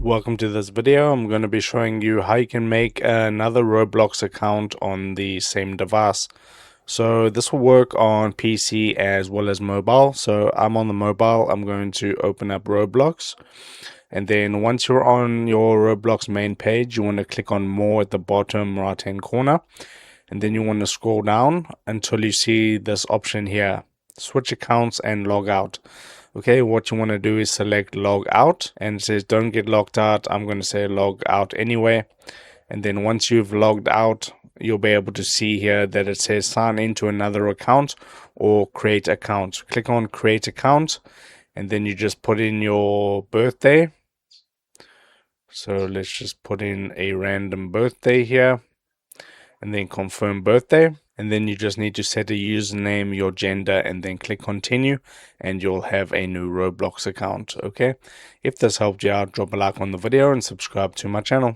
Welcome to this video. I'm going to be showing you how you can make another Roblox account on the same device. So this will work on PC as well as mobile. So I'm on the mobile. I'm going to open up Roblox. And then once you're on your Roblox main page, you want to click on more at the bottom right hand corner. And then you want to scroll down until you see this option here, switch accounts and log out. Okay, what you want to do is select log out, and it says don't get logged out. I'm going to say log out anyway. And then once you've logged out, you'll be able to see here that it says sign into another account or create account. Click on create account, and then you just put in your birthday. So let's just put in a random birthday here, and then confirm birthday. And then you just need to set a username, your gender, and then click continue, and you'll have a new Roblox account. Okay, if this helped you out, drop a like on the video and subscribe to my channel.